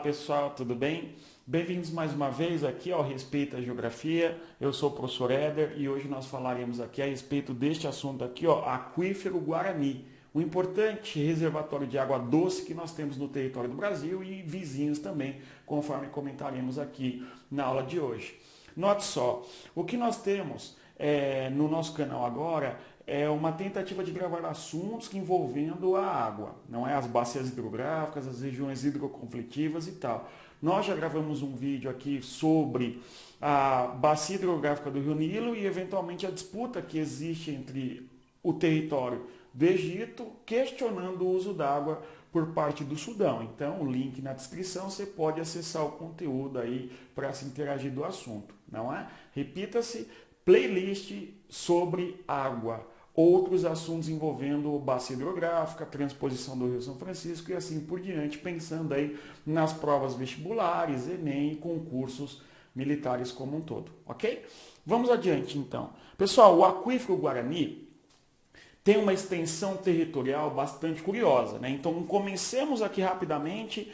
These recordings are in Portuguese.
pessoal, tudo bem? Bem-vindos mais uma vez aqui ao Respeito à Geografia. Eu sou o professor Éder e hoje nós falaremos aqui a respeito deste assunto aqui, ó, Aquífero Guarani, um importante reservatório de água doce que nós temos no território do Brasil e vizinhos também, conforme comentaremos aqui na aula de hoje. Note só, o que nós temos no nosso canal agora é uma tentativa de gravar assuntos envolvendo a água, não é? As bacias hidrográficas, as regiões hidroconflitivas e tal. Nós já gravamos um vídeo aqui sobre a bacia hidrográfica do Rio Nilo e eventualmente a disputa que existe entre o território do Egito, questionando o uso d'água por parte do Sudão. Então, o link na descrição, você pode acessar o conteúdo aí para se interagir do assunto, não é? Repita-se, playlist sobre água. Outros assuntos envolvendo bacia hidrográfica, transposição do Rio São Francisco e assim por diante, pensando aí nas provas vestibulares, Enem e concursos militares como um todo, ok? Vamos adiante então. Pessoal, o Aquífero Guarani tem uma extensão territorial bastante curiosa, né? Então comecemos aqui rapidamente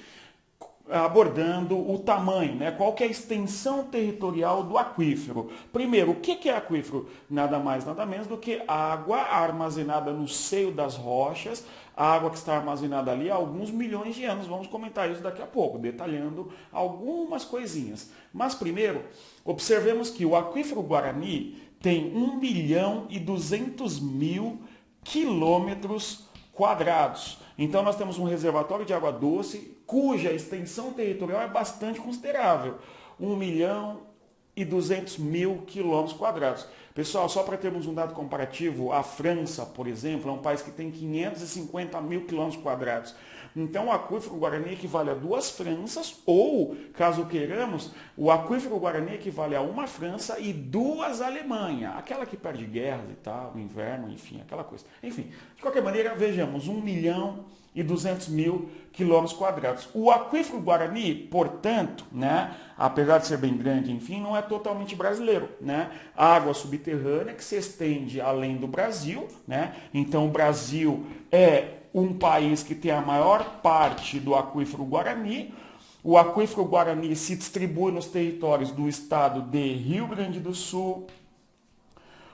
abordando o tamanho, né? Qual que é a extensão territorial do aquífero. Primeiro, o que é aquífero? Nada mais, nada menos do que água armazenada no seio das rochas, a água que está armazenada ali há alguns milhões de anos. Vamos comentar isso daqui a pouco, detalhando algumas coisinhas. Mas primeiro, observemos que o Aquífero Guarani tem 1.200.000 quilômetros quadrados. Então nós temos um reservatório de água doce cuja extensão territorial é bastante considerável, 1.200.000 quilômetros quadrados. Pessoal, só para termos um dado comparativo, a França, por exemplo, é um país que tem 550.000 quilômetros quadrados. Então o Aquífero Guarani equivale a 2 Franças, ou, caso queiramos, o Aquífero Guarani equivale a 1 França e 2 Alemanha, aquela que perde guerras e tal, no inverno, enfim, aquela coisa. Enfim, de qualquer maneira, vejamos, 1.200.000 quilômetros quadrados. O Aquífero Guarani, portanto, né, apesar de ser bem grande, enfim, não é totalmente brasileiro, né? A água subterrânea que se estende além do Brasil, né? Então o Brasil é um país que tem a maior parte do Aquífero Guarani. O Aquífero Guarani se distribui nos territórios do estado de Rio Grande do Sul.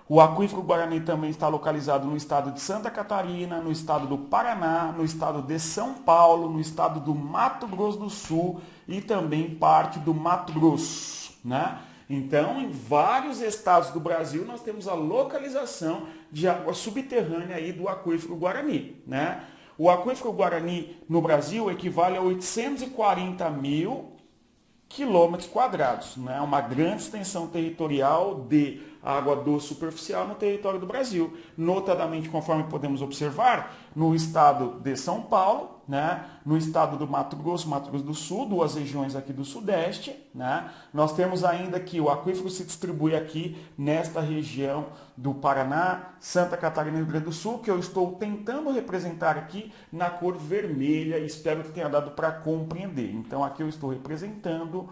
O Aquífero Guarani também está localizado no estado de Santa Catarina, no estado do Paraná, no estado de São Paulo, no estado do Mato Grosso do Sul e também parte do Mato Grosso, né? Então, em vários estados do Brasil, nós temos a localização de água subterrânea aí do Aquífero Guarani, né? O Aquífero Guarani no Brasil equivale a 840.000 quilômetros quadrados, né? Uma grande extensão territorial de água doce superficial no território do Brasil. Notadamente, conforme podemos observar, no estado de São Paulo, né? No estado do Mato Grosso do Sul, 2 regiões aqui do Sudeste, né? Nós temos ainda que o aquífero se distribui aqui nesta região do Paraná, Santa Catarina e Rio Grande do Sul, que eu estou tentando representar aqui na cor vermelha, espero que tenha dado para compreender. Então aqui eu estou representando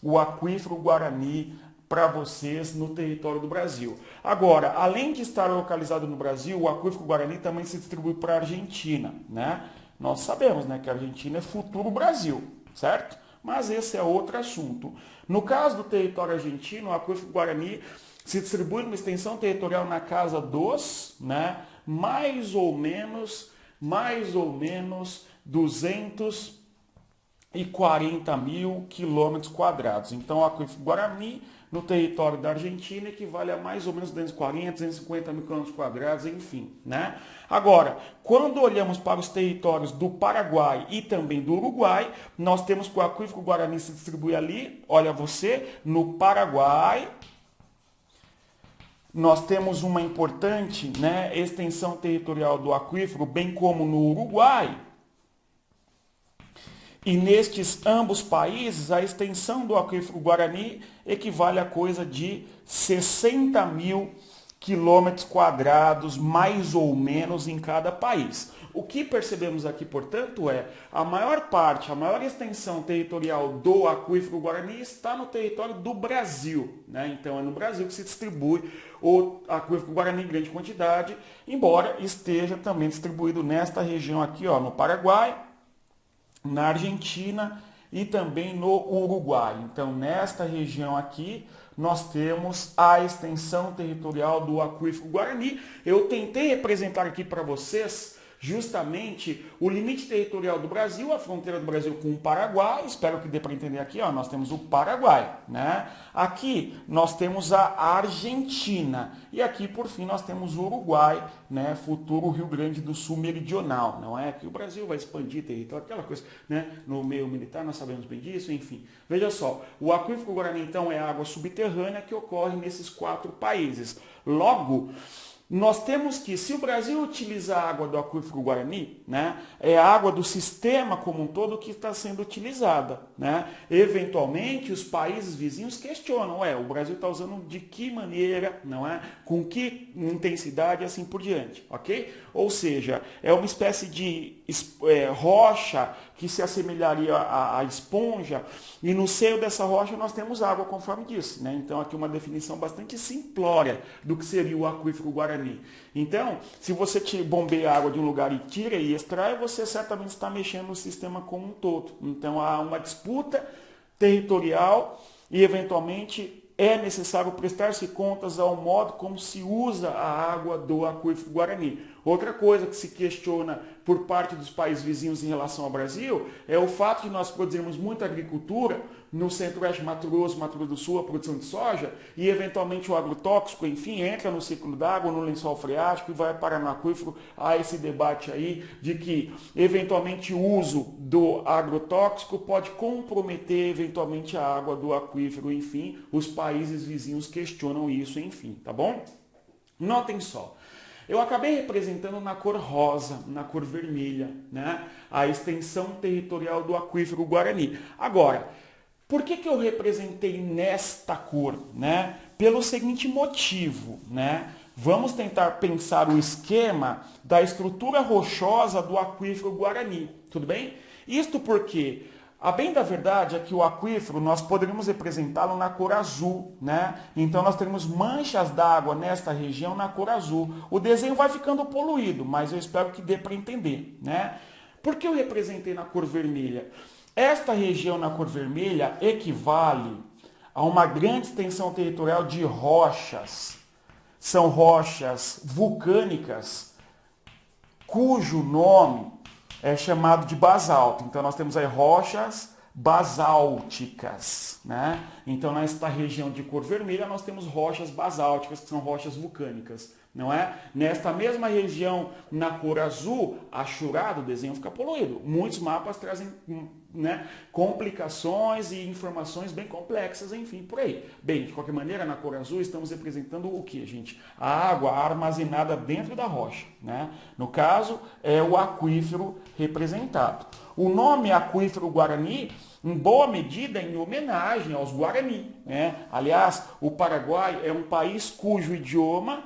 o Aquífero Guarani para vocês no território do Brasil. Agora, além de estar localizado no Brasil, o Aquífero Guarani também se distribui para a Argentina, né? Nós sabemos, né, que a Argentina é futuro Brasil, certo? Mas esse é outro assunto. No caso do território argentino, o Aquífero Guarani se distribui numa extensão territorial na casa dos, né, mais ou menos 240.000 quilômetros quadrados. Então, o Aquífero Guarani no território da Argentina equivale a mais ou menos 240, 250.000 quilômetros quadrados, enfim, né? Agora, quando olhamos para os territórios do Paraguai e também do Uruguai, nós temos que o Aquífero Guarani se distribui ali, olha você, no Paraguai. Nós temos uma importante, né, extensão territorial do aquífero, bem como no Uruguai. E nestes ambos países, a extensão do Aquífero Guarani equivale a coisa de 60.000 quilômetros quadrados, mais ou menos, em cada país. O que percebemos aqui, portanto, é a maior parte, a maior extensão territorial do Aquífero Guarani está no território do Brasil, né? Então é no Brasil que se distribui o Aquífero Guarani em grande quantidade, embora esteja também distribuído nesta região aqui, ó, no Paraguai, na Argentina e também no Uruguai. Então, nesta região aqui, nós temos a extensão territorial do aquífero Guarani. Eu tentei representar aqui para vocês justamente o limite territorial do Brasil, a fronteira do Brasil com o Paraguai. Espero que dê para entender aqui, ó, nós temos o Paraguai, né? Aqui nós temos a Argentina e aqui por fim nós temos o Uruguai, né? Futuro Rio Grande do Sul meridional, não é que o Brasil vai expandir território, aquela coisa, né? No meio militar nós sabemos bem disso, enfim. Veja só, o aquífero Guarani então é água subterrânea que ocorre nesses 4 países. Logo, nós temos que, se o Brasil utilizar a água do aquífero Guarani, né, é a água do sistema como um todo que está sendo utilizada, né? Eventualmente, os países vizinhos questionam, o Brasil está usando de que maneira, não é? Com que intensidade e assim por diante, ok? Ou seja, é uma espécie de rocha que se assemelharia à esponja, e no seio dessa rocha nós temos água, conforme disse, né? Então aqui uma definição bastante simplória do que seria o aquífero Guarani. Então, se você bombeia a água de um lugar e tira e extrai, você certamente está mexendo no sistema como um todo. Então há uma disputa territorial e eventualmente é necessário prestar-se contas ao modo como se usa a água do aquífero Guarani. Outra coisa que se questiona por parte dos países vizinhos em relação ao Brasil é o fato de nós produzirmos muita agricultura no centro-oeste, Mato Grosso do Sul, a produção de soja, e eventualmente o agrotóxico, enfim, entra no ciclo d'água, no lençol freático e vai parar no aquífero. Há esse debate aí de que eventualmente o uso do agrotóxico pode comprometer eventualmente a água do aquífero, enfim, os países vizinhos questionam isso, enfim, tá bom? Notem só. Eu acabei representando na cor rosa, na cor vermelha, né, a extensão territorial do aquífero Guarani. Agora, por que eu representei nesta cor? Né? Pelo seguinte motivo, né? Vamos tentar pensar o esquema da estrutura rochosa do aquífero Guarani, tudo bem? Isto porque, a bem da verdade, é que o aquífero nós poderíamos representá-lo na cor azul, né? Então nós teremos manchas d'água nesta região na cor azul. O desenho vai ficando poluído, mas eu espero que dê para entender, né? Por que eu representei na cor vermelha? Esta região na cor vermelha equivale a uma grande extensão territorial de rochas. São rochas vulcânicas cujo nome é chamado de basalto. Então nós temos aí rochas basálticas, né? Então nesta região de cor vermelha nós temos rochas basálticas, que são rochas vulcânicas, não é? Nesta mesma região, na cor azul, achurado, o desenho fica poluído. Muitos mapas trazem, né, complicações e informações bem complexas, enfim, por aí. Bem, de qualquer maneira, na cor azul estamos representando o que, gente? A água armazenada dentro da rocha, né? No caso, é o aquífero representado. O nome aquífero Guarani, em boa medida, é em homenagem aos Guarani, né? Aliás, o Paraguai é um país cujo idioma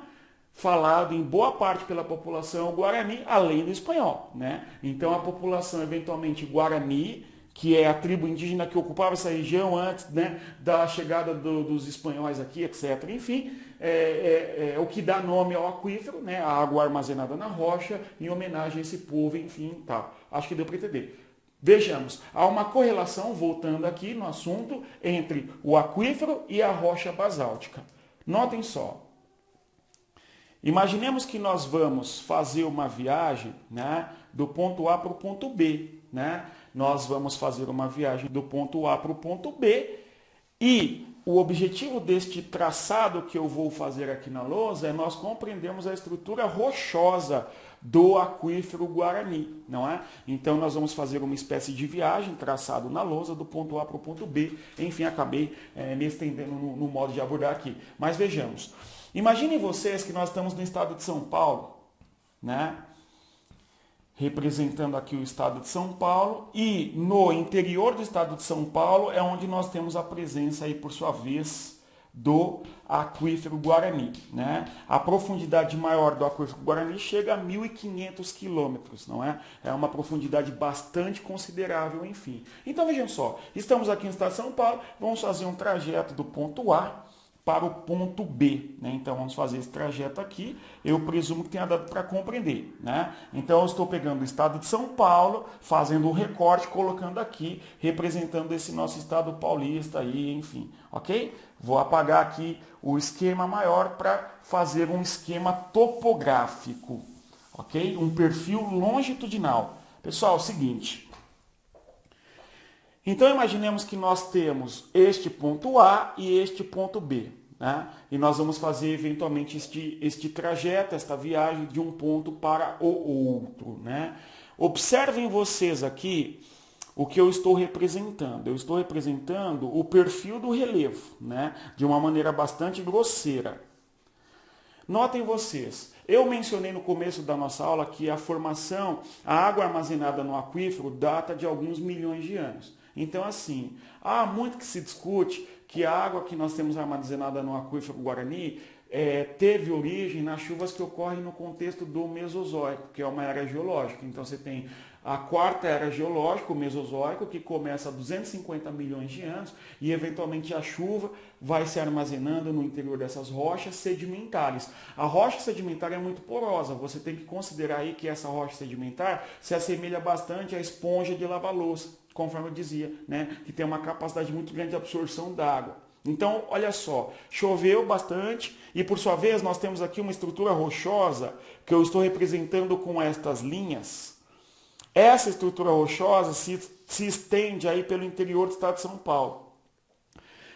falado em boa parte pela população Guarani, além do espanhol, né? Então a população eventualmente Guarani, que é a tribo indígena que ocupava essa região antes, né, da chegada dos espanhóis aqui, etc. Enfim, é o que dá nome ao aquífero, né, a água armazenada na rocha, em homenagem a esse povo, enfim, tá. Acho que deu para entender. Vejamos, há uma correlação, voltando aqui no assunto, entre o aquífero e a rocha basáltica. Notem só. Imaginemos que nós vamos fazer uma viagem, né, do ponto A para o ponto B. Né? Nós vamos fazer uma viagem do ponto A para o ponto B e o objetivo deste traçado que eu vou fazer aqui na lousa é nós compreendermos a estrutura rochosa do aquífero Guarani, não é? Então nós vamos fazer uma espécie de viagem traçado na lousa do ponto A para o ponto B. Enfim, acabei me estendendo no modo de abordar aqui. Mas vejamos. Imaginem vocês que nós estamos no estado de São Paulo, né? Representando aqui o estado de São Paulo, e no interior do estado de São Paulo é onde nós temos a presença, aí, por sua vez, do aquífero Guarani. Né? A profundidade maior do aquífero Guarani chega a 1.500 quilômetros, não é? É uma profundidade bastante considerável, enfim. Então vejam só, estamos aqui no estado de São Paulo, vamos fazer um trajeto do ponto A para o ponto B, né? Então vamos fazer esse trajeto aqui, eu presumo que tenha dado para compreender, né? Então eu estou pegando o estado de São Paulo, fazendo um recorte, colocando aqui, representando esse nosso estado paulista aí, enfim, ok? Vou apagar aqui o esquema maior para fazer um esquema topográfico, ok? Um perfil longitudinal. Pessoal, é o seguinte. Então imaginemos que nós temos este ponto A e este ponto B, né? E nós vamos fazer eventualmente este trajeto, esta viagem de um ponto para o outro, né? Observem vocês aqui o que eu estou representando. Eu estou representando o perfil do relevo, né? De uma maneira bastante grosseira. Notem vocês, eu mencionei no começo da nossa aula que a água armazenada no aquífero data de alguns milhões de anos. Então, assim, há muito que se discute que a água que nós temos armazenada no aquífero Guarani teve origem nas chuvas que ocorrem no contexto do Mesozoico, que é uma era geológica. Então, você tem a quarta era geológica, o Mesozoico, que começa há 250 milhões de anos e, eventualmente, a chuva vai se armazenando no interior dessas rochas sedimentares. A rocha sedimentar é muito porosa. Você tem que considerar aí que essa rocha sedimentar se assemelha bastante à esponja de lava-louça, conforme eu dizia, né? Que tem uma capacidade muito grande de absorção d'água. Então, olha só, choveu bastante e, por sua vez, nós temos aqui uma estrutura rochosa que eu estou representando com estas linhas. Essa estrutura rochosa se estende aí pelo interior do estado de São Paulo.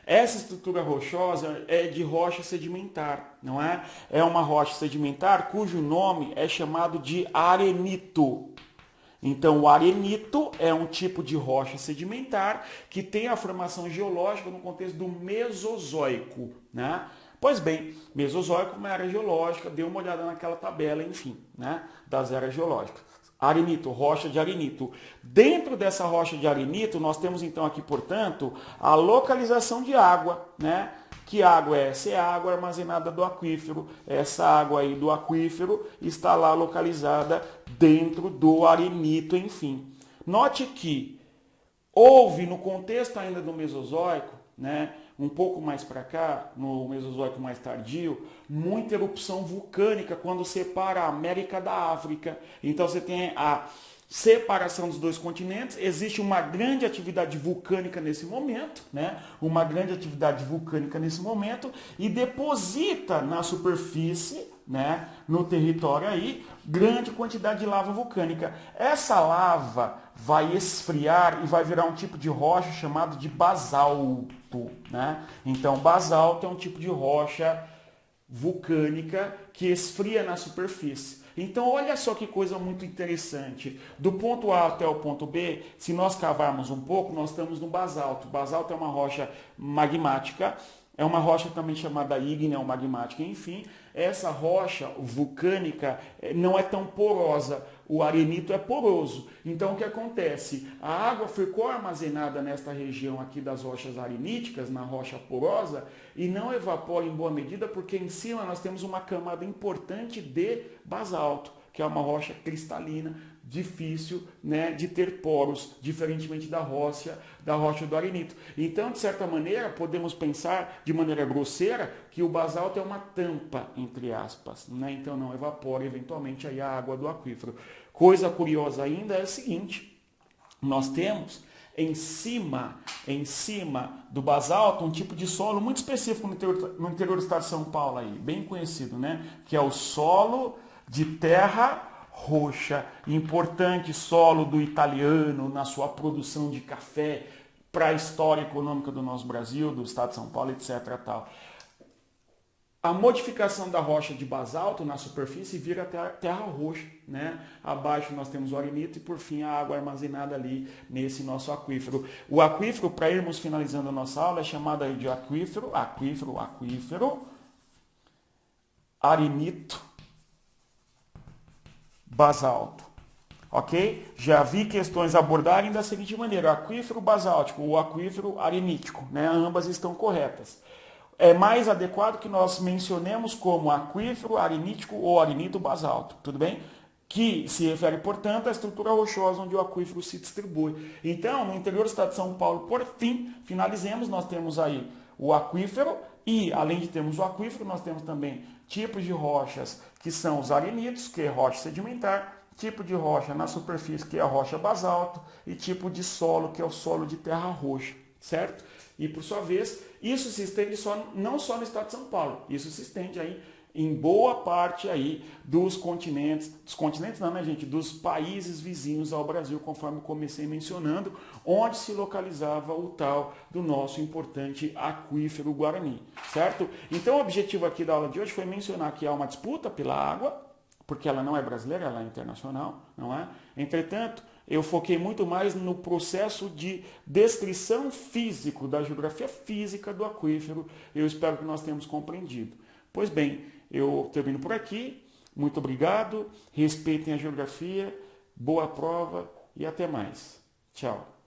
Essa estrutura rochosa é de rocha sedimentar, não é? É uma rocha sedimentar cujo nome é chamado de arenito. Então, o arenito é um tipo de rocha sedimentar que tem a formação geológica no contexto do Mesozoico, né? Pois bem, Mesozoico é uma era geológica, dê uma olhada naquela tabela, enfim, né? Das eras geológicas. Arenito, rocha de arenito. Dentro dessa rocha de arenito, nós temos então aqui, portanto, a localização de água, né? Que água é essa? É a água armazenada do aquífero. Essa água aí do aquífero está lá localizada dentro do arenito, enfim. Note que houve no contexto ainda do Mesozoico, né, um pouco mais para cá, no Mesozoico mais tardio, muita erupção vulcânica quando separa a América da África. Então você tem a separação dos dois continentes, existe uma grande atividade vulcânica nesse momento, né? Uma grande atividade vulcânica nesse momento e deposita na superfície, né, no território aí, grande quantidade de lava vulcânica. Essa lava vai esfriar e vai virar um tipo de rocha chamado de basalto, né? Então, basalto é um tipo de rocha vulcânica que esfria na superfície. Então, olha só que coisa muito interessante. Do ponto A até o ponto B, se nós cavarmos um pouco, nós estamos no basalto. Basalto é uma rocha magmática, é uma rocha também chamada ígnea ou magmática, enfim. Essa rocha vulcânica não é tão porosa, o arenito é poroso. Então o que acontece? A água ficou armazenada nesta região aqui das rochas areníticas, na rocha porosa, e não evapora em boa medida porque em cima nós temos uma camada importante de basalto, que é uma rocha cristalina, difícil, né, de ter poros, diferentemente da rocha do arenito. Então, de certa maneira, podemos pensar de maneira grosseira que o basalto é uma tampa, entre aspas, né? Então não evapora eventualmente aí a água do aquífero. Coisa curiosa ainda é a seguinte: nós temos em cima do basalto um tipo de solo muito específico no interior do estado de São Paulo aí, bem conhecido, né? Que é o solo de terra roxa, importante solo do italiano na sua produção de café para a história econômica do nosso Brasil, do estado de São Paulo, etc. Tal. A modificação da rocha de basalto na superfície vira terra roxa, né? Abaixo nós temos o arenito e por fim a água armazenada ali nesse nosso aquífero. O aquífero, para irmos finalizando a nossa aula, é chamado aí de aquífero, arenito, basalto, ok? Já vi questões abordarem da seguinte maneira: o aquífero basáltico, o aquífero arenítico, né? Ambas estão corretas. É mais adequado que nós mencionemos como aquífero arenítico ou arenito basalto, tudo bem? Que se refere, portanto, à estrutura rochosa onde o aquífero se distribui. Então, no interior do estado de São Paulo, por fim, finalizemos, nós temos aí o aquífero e, além de termos o aquífero, nós temos também tipos de rochas que são os arenidos, que é rocha sedimentar, tipo de rocha na superfície, que é a rocha basalto, e tipo de solo, que é o solo de terra roxa, certo? E, por sua vez, isso se estende não só no estado de São Paulo, isso se estende aí em boa parte aí dos continentes não, né, gente? Dos países vizinhos ao Brasil, conforme eu comecei mencionando, onde se localizava o tal do nosso importante aquífero Guarani, certo? Então, o objetivo aqui da aula de hoje foi mencionar que há uma disputa pela água, porque ela não é brasileira, ela é internacional, não é? Entretanto, eu foquei muito mais no processo de descrição físico, da geografia física do aquífero. Eu espero que nós tenhamos compreendido. Pois bem, eu termino por aqui. Muito obrigado. Respeitem a geografia. Boa prova e até mais. Tchau.